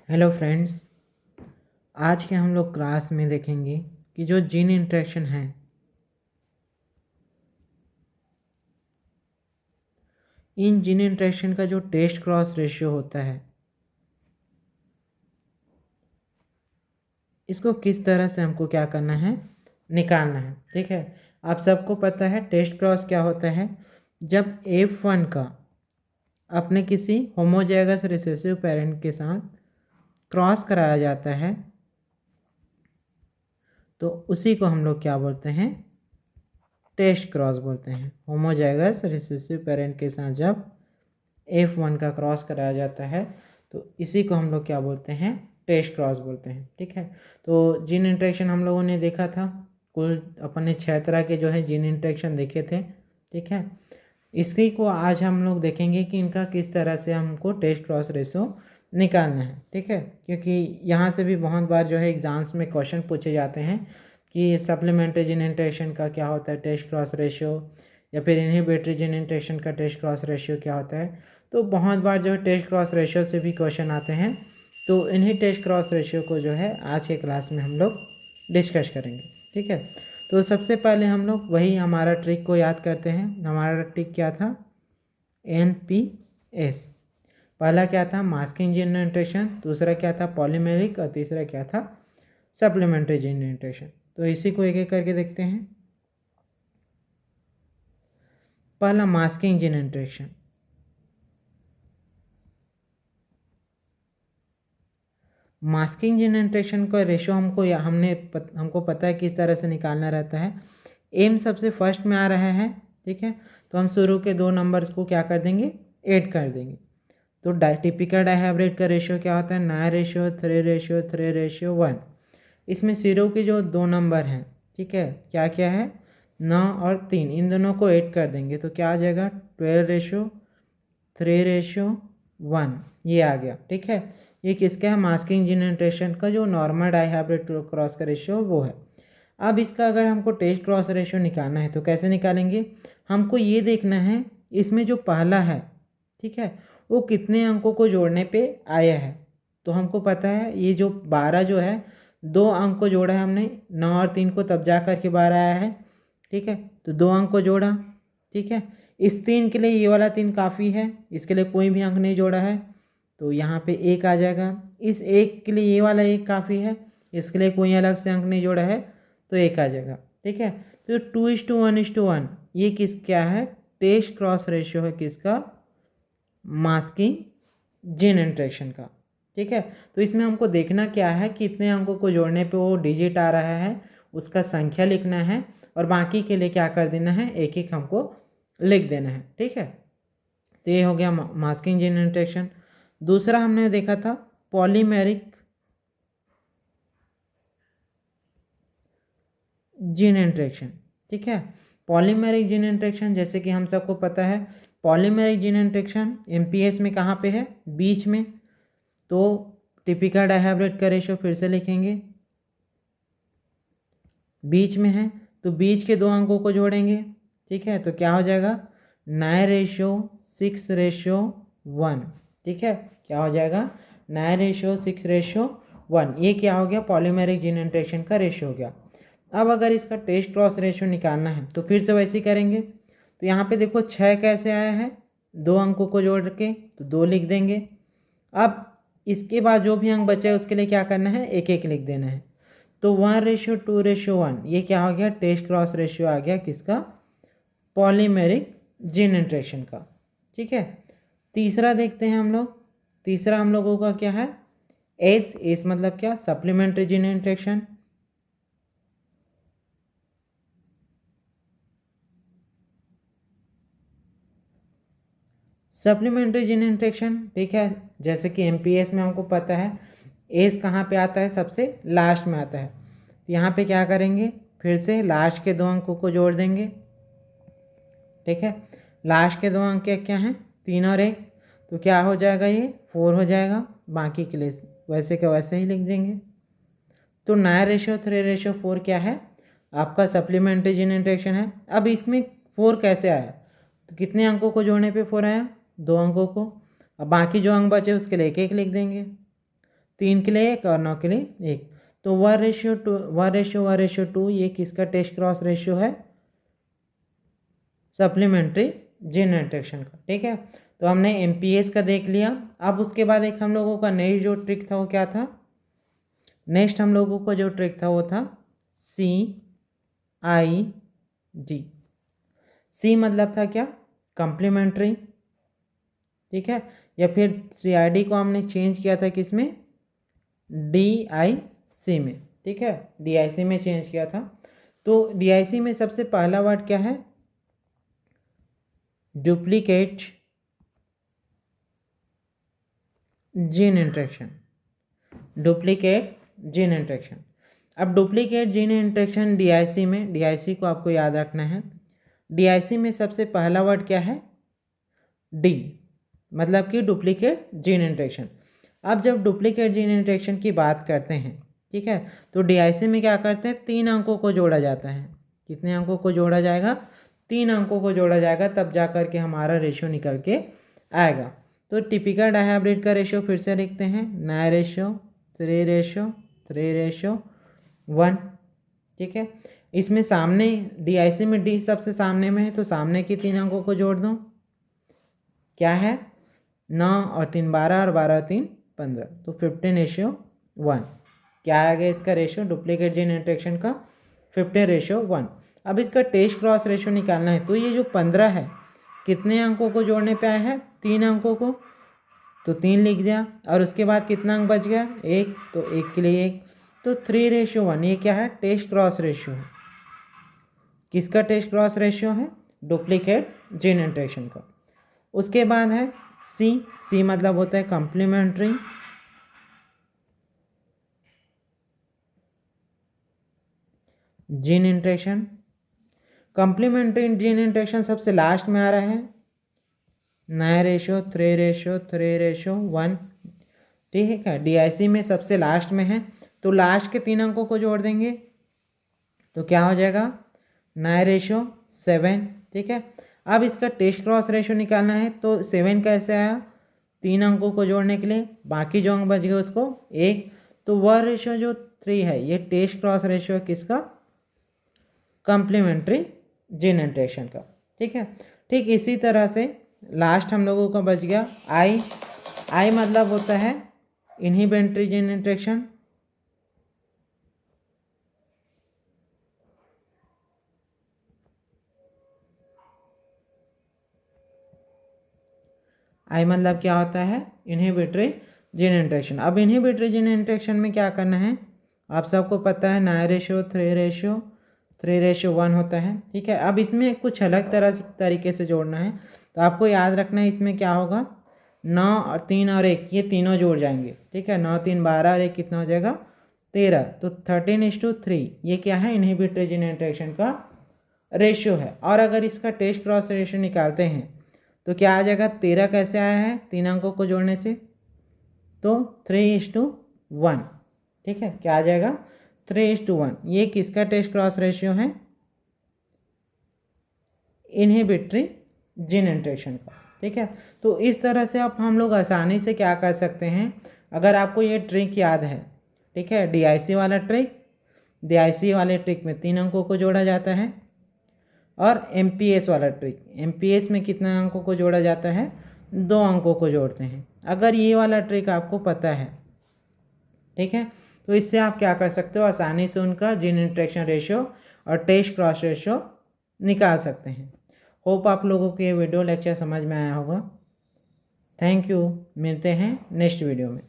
Hello friends. आज के हम लोग क्लास में देखेंगे कि जो जीन इंटरेक्शन है, इन जीन इंटरेक्शन का जो टेस्ट क्रॉस रेशियो होता है, इसको किस तरह से हमको क्या करना है, निकालना है। ठीक है, आप सबको पता है टेस्ट क्रॉस क्या होता है। जब F1 का अपने किसी होमोजाइगस रिसेसिव पेरेंट के साथ क्रॉस कराया जाता है, तो उसी को हम लोग क्या बोलते हैं, टेस्ट क्रॉस बोलते हैं। होमोजाइगस रिसेसिव पेरेंट के साथ जब F1 का क्रॉस कराया जाता है, तो इसी को हम लोग क्या बोलते हैं, टेस्ट क्रॉस बोलते हैं। ठीक है, तो जीन इंटरेक्शन हम लोगों ने देखा था। कुल अपन ने 6 तरह के जो है जीन इंटरेक्शन देखे थे। ठीक है, इसी को आज हम लोग देखेंगे कि इनका किस तरह से हमको टेस्ट क्रॉस रेशो निकालना है। ठीक है, क्योंकि यहाँ से भी बहुत बार जो है एग्ज़ाम्स में क्वेश्चन पूछे जाते हैं कि सप्लीमेंट्री जीन इंटरेक्शन का क्या होता है टेस्ट क्रॉस रेशियो, या फिर इनहिबिटरी जीन इंटरेक्शन का टेस्ट क्रॉस रेशियो क्या होता है। तो बहुत बार जो है टेस्ट क्रॉस रेशियो से भी क्वेश्चन आते हैं। तो इन्हीं टेस्ट क्रॉस रेशियो को जो है आज के क्लास में हम लोग डिस्कस करेंगे। ठीक है, तो सबसे पहले हम लोग वही हमारा ट्रिक को याद करते हैं। हमारा ट्रिक क्या था, NPS। पहला क्या था, मास्किंग जीन इंटरेक्शन, दूसरा क्या था पॉलीमेरिक, और तीसरा क्या था सप्लीमेंट्री जीन इंटरेक्शन। तो इसी को एक एक करके देखते हैं। पहला masking gene interaction. Masking gene interaction का रेशो हमको पता है किस तरह से निकालना रहता है। एम सबसे फर्स्ट में आ रहा है। ठीक है, तो हम शुरू के 2 नंबर्स को क्या कर देंगे, ऐड कर देंगे। तो टिपिकल डायहाइब्रिड का रेशियो क्या होता है, 9:3:3:1। इसमें जीरो के जो 2 नंबर हैं, ठीक है, क्या क्या है, 9 और 3, इन दोनों को ऐड कर देंगे तो क्या आ जाएगा, 12:3:1 ये आ गया। ठीक है, ये किसका है, मास्किंग जीन इंटरेक्शन का जो नॉर्मल डायहाइब्रिड क्रॉस का रेशियो वो है। अब इसका अगर हमको टेस्ट क्रॉस रेशियो निकालना है तो कैसे निकालेंगे, हमको ये देखना है इसमें जो पहला है, ठीक है, वो कितने अंकों को जोड़ने पे आया है। तो हमको पता है ये जो 12 जो है, 2 अंक को जोड़ा है हमने, 9 और 3 को तब जा कर के 12 आया है। ठीक है, तो 2 अंक को जोड़ा। ठीक है, इस 3 के लिए ये वाला 3 काफ़ी है, इसके लिए कोई भी अंक नहीं जोड़ा है तो यहाँ पे 1 आ जाएगा। इस 1 के लिए ये वाला 1 काफ़ी है, इसके लिए कोई अलग से अंक नहीं जोड़ा है तो 1 आ जाएगा। ठीक है, तो 2:1:1 ये क्या है, टेस्ट क्रॉस रेशियो है किसका, मास्किंग जीन इंटरेक्शन का। ठीक है, तो इसमें हमको देखना क्या है कि इतने अंकों को जोड़ने पे वो डिजिट आ रहा है, उसका संख्या लिखना है, और बाकी के लिए क्या कर देना है, एक एक हमको लिख देना है। ठीक है, तो ये हो गया मास्किंग जीन इंटरेक्शन। दूसरा हमने देखा था पॉलीमेरिक जीन इंटरेक्शन। ठीक है, पॉलीमेरिक जीन इंटरेक्शन जैसे कि हम सबको पता है, पॉलीमेरिक जीन इंटरेक्शन MPS में कहाँ पे है, बीच में। तो टिपिकल डायहाइब्रिड का रेशियो फिर से लिखेंगे, बीच में है तो बीच के 2 अंकों को जोड़ेंगे। ठीक है, तो क्या हो जाएगा, 9:6:1। ठीक है, क्या हो जाएगा, 9:6:1। ये क्या हो गया, पॉलीमेरिक जीन इंटरेक्शन का रेशियो हो गया। अब अगर इसका टेस्ट क्रॉस रेशियो निकालना है तो फिर से वैसे ही करेंगे। तो यहाँ पे देखो 6 कैसे आया है, 2 अंकों को जोड़ के तो 2 लिख देंगे। अब इसके बाद जो भी अंक बचे उसके लिए क्या करना है, एक एक लिख देना है। तो 1:2:1 ये क्या हो गया, टेस्ट क्रॉस रेशियो आ गया किसका, पॉलीमेरिक जीन इंटरेक्शन का। ठीक है, तीसरा देखते हैं हम लोग। तीसरा हम लोगों का क्या है, एस मतलब क्या, supplementary gene interaction. Supplementary gene interaction, ठीक है, जैसे कि MPS में हमको पता है एस कहाँ पे आता है, सबसे लास्ट में आता है। तो यहाँ पे क्या करेंगे, फिर से लास्ट के 2 अंकों को जोड़ देंगे। ठीक है, लास्ट के 2 अंक क्या हैं, 3 और 1, तो क्या हो जाएगा, ये 4 हो जाएगा। बाकी के लिए वैसे के वैसे ही लिख देंगे। तो 9:3:4 क्या है, आपका सप्लीमेंट्री जीन इंटरेक्शन है। अब इसमें 4 कैसे आया, तो कितने अंकों को जोड़ने पे 4 आया, 2 अंकों को। अब बाकी जो अंक बचे उसके लिए एक एक लिख देंगे। 3 के लिए 1 और 9 के लिए 1, तो 1:2 ये किसका टेस्ट क्रॉस रेशियो है? सप्लीमेंट्री जीन इंटरेक्शन का। ठीक है, तो हमने MPS का देख लिया। अब उसके बाद एक हम लोगों का नेक्स्ट जो ट्रिक था वो क्या था? नेक्स्ट हम लोगों का जो ट्रिक था वो था CID। C मतलब था क्या? कम्प्लीमेंट्री। ठीक है, या फिर CID को हमने चेंज किया था किस में? DIC में। ठीक है, DIC में चेंज किया था। तो DIC में सबसे पहला वर्ड क्या है? Duplicate gene interaction. Duplicate gene interaction. अब डुप्लीकेट जीन इंटरेक्शन DIC में, DIC को आपको याद रखना है। DIC में सबसे पहला वर्ड क्या है? D, मतलब कि डुप्लीकेट जीन इंटरेक्शन। अब जब डुप्लीकेट जीन इंटरेक्शन की बात करते हैं, ठीक है, तो DIC में क्या करते हैं? 3 अंकों को जोड़ा जाता है। कितने अंकों को जोड़ा जाएगा? 3 अंकों को जोड़ा जाएगा, तब जा कर के हमारा रेशियो निकल के आएगा। तो टिपिकल डायहाइब्रिड का रेशियो फिर से लिखते हैं, 9:3:1। ठीक है, इसमें सामने DIC में D सबसे सामने में है, तो सामने के 3 अंकों को जोड़ दो। क्या है? 9 और 3 12 और 12 और 3 15, तो 15:1। क्या आ गया इसका रेशियो डुप्लीकेट जीन इंटरेक्शन का? 15:1। अब इसका टेस्ट क्रॉस रेशियो निकालना है, तो ये जो 15 है कितने अंकों को जोड़ने पे आया है? 3 अंकों को, तो 3 लिख दिया। और उसके बाद कितना अंक बच गया? 1, तो 1 के लिए 1, तो 3:1। ये क्या है? टेस्ट क्रॉस रेशियो है। किसका टेस्ट क्रॉस रेशियो है? डुप्लीकेट जीन इंटरेक्शन का। उसके बाद है C मतलब होता है complementary gene interaction. Complementary gene interaction सबसे लास्ट में आ रहा है, 9:3:1। ठीक है, DIC में सबसे लास्ट में है, तो लास्ट के 3 अंकों को जोड़ देंगे, तो क्या हो जाएगा? 9:7। ठीक है, अब इसका टेस्ट क्रॉस रेशियो निकालना है, तो 7 कैसे आया? 3 अंकों को जोड़ने के लिए, बाकी जो अंक बच गए उसको 1, तो वह रेशियो जो 3 है ये टेस्ट क्रॉस रेशियो है किसका? कम्प्लीमेंट्री जीन इंटरेक्शन का। ठीक है, ठीक इसी तरह से लास्ट हम लोगों का बच गया I मतलब होता है इनहिबिटरी जीन इंटरेक्शन। I मतलब क्या होता है? Inhibitory gene interaction. अब इनहिबिटरी जीन इंटरेक्शन में क्या करना है? आप सबको पता है 9:3:1 होता है। ठीक है, अब इसमें कुछ अलग तरीके से जोड़ना है, तो आपको याद रखना है इसमें क्या होगा? 9 और 3 और 1 ये तीनों जोड़ जाएंगे। ठीक है, 9 3 12 और 1 कितना हो जाएगा? 13, तो 13:3 ये क्या है? इनहिबिटरी जीन इंटरेक्शन का रेशियो है। और अगर इसका टेस्ट क्रॉस रेशियो निकालते हैं तो क्या आ जाएगा? 13 कैसे आया है? 3 अंकों को जोड़ने से, तो 3:1। ठीक है, क्या आ जाएगा? 3:1। ये किसका टेस्ट क्रॉस रेशियो है? इनहिबिटरी जीन इंटरेक्शन का। ठीक है, तो इस तरह से आप हम लोग आसानी से क्या कर सकते हैं, अगर आपको ये ट्रिक याद है, ठीक है, DIC वाला ट्रिक, DIC वाले ट्रिक में 3 अंकों को जोड़ा जाता है, और MPS वाला ट्रिक, MPS में कितना अंकों को जोड़ा जाता है? 2 अंकों को जोड़ते हैं। अगर ये वाला ट्रिक आपको पता है, ठीक है, तो इससे आप क्या कर सकते हो? आसानी से उनका जीन इंटरेक्शन रेशियो और टेस्ट क्रॉस रेशियो निकाल सकते हैं। होप आप लोगों को ये वीडियो लेक्चर समझ में आया होगा। थैंक यू, मिलते हैं नेक्स्ट वीडियो में।